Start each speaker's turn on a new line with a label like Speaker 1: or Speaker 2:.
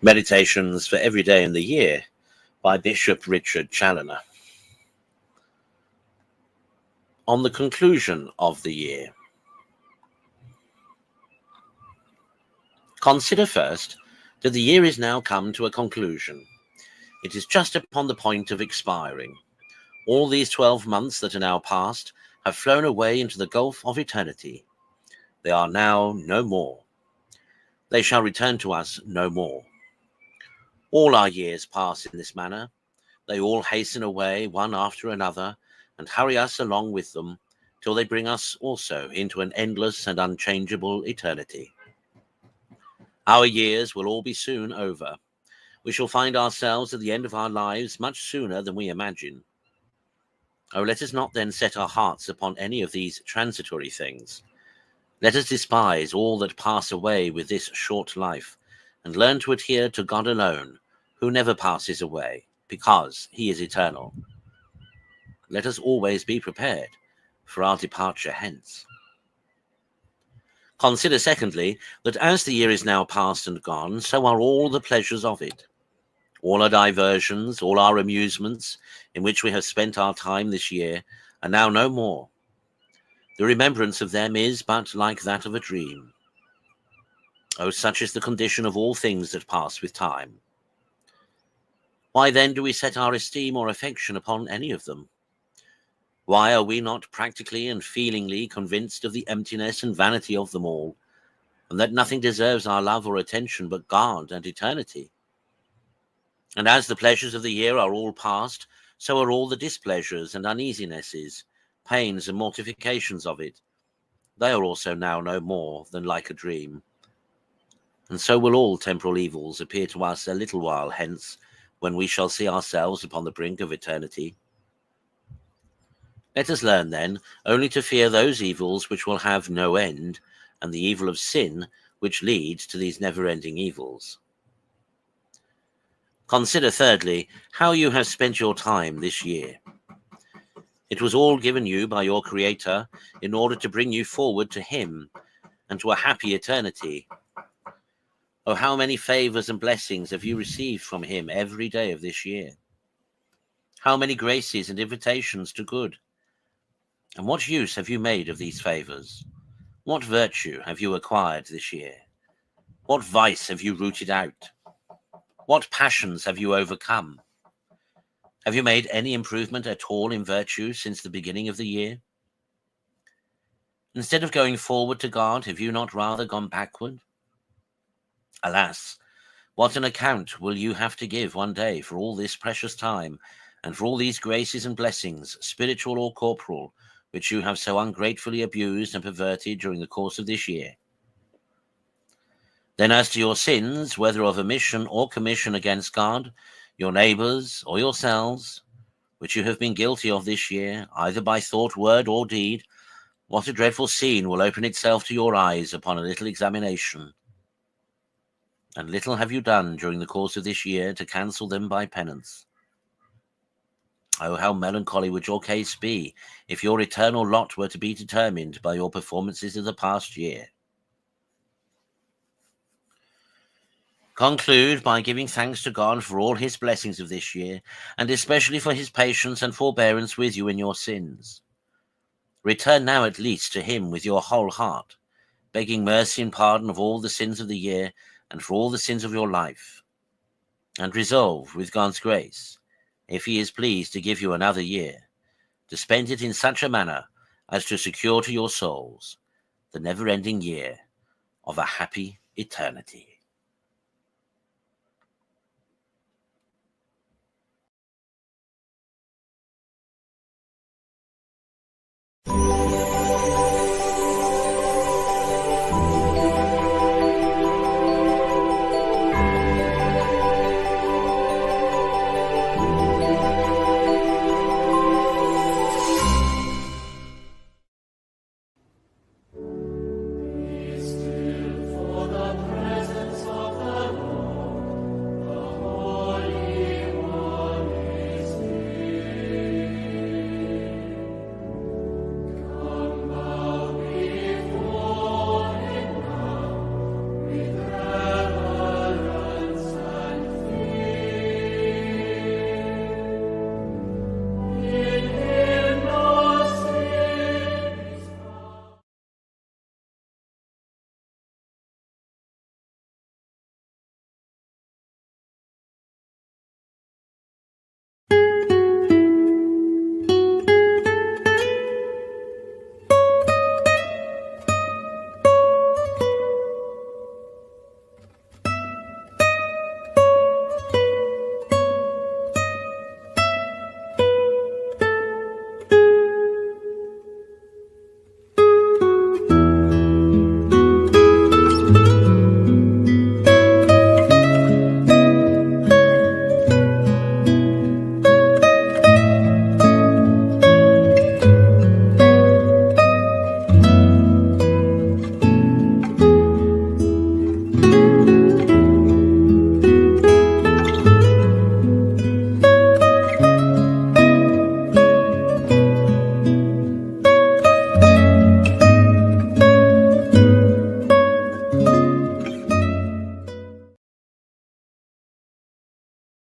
Speaker 1: Meditations for Every Day in the Year by Bishop Richard Challoner. On the conclusion of the year. Consider first that the year is now come to a conclusion. It is just upon the point of expiring. All these 12 months that are now past have flown away into the gulf of eternity. They are now no more. They shall return to us no more. All our years pass in this manner. They all hasten away one after another and hurry us along with them till they bring us also into an endless and unchangeable eternity. Our years will all be soon over. We shall find ourselves at the end of our lives much sooner than we imagine. Oh, let us not then set our hearts upon any of these transitory things. Let us despise all that pass away with this short life, and learn to adhere to God alone, who never passes away, because he is eternal. Let us always be prepared for our departure hence. Consider, secondly, that as the year is now past and gone, so are all the pleasures of it. All our diversions, all our amusements, in which we have spent our time this year, are now no more. The remembrance of them is but like that of a dream. Oh, such is the condition of all things that pass with time. Why then do we set our esteem or affection upon any of them? Why are we not practically and feelingly convinced of the emptiness and vanity of them all, and that nothing deserves our love or attention but God and eternity? And as the pleasures of the year are all past, so are all the displeasures and uneasinesses, pains and mortifications of it. They are also now no more than like a dream. And so will all temporal evils appear to us a little while hence, when we shall see ourselves upon the brink of eternity. Let us learn, then, only to fear those evils which will have no end, and the evil of sin which leads to these never-ending evils. Consider, thirdly, how you have spent your time this year. It was all given you by your Creator in order to bring you forward to him and to a happy eternity. Oh, how many favors and blessings have you received from him every day of this year? How many graces and invitations to good? And what use have you made of these favors? What virtue have you acquired this year? What vice have you rooted out? What passions have you overcome? Have you made any improvement at all in virtue since the beginning of the year? Instead of going forward to God, have you not rather gone backward? Alas, what an account will you have to give one day for all this precious time, and for all these graces and blessings, spiritual or corporal, which you have so ungratefully abused and perverted during the course of this year. Then as to your sins, whether of omission or commission against God, your neighbors, or yourselves, which you have been guilty of this year, either by thought, word, or deed, what a dreadful scene will open itself to your eyes upon a little examination. And little have you done during the course of this year to cancel them by penance. Oh, how melancholy would your case be if your eternal lot were to be determined by your performances of the past year. Conclude by giving thanks to God for all his blessings of this year, and especially for his patience and forbearance with you in your sins. Return now at least to him with your whole heart, begging mercy and pardon of all the sins of the year and for all the sins of your life. And resolve, with God's grace, if he is pleased to give you another year, to spend it in such a manner as to secure to your souls the never-ending year of a happy eternity.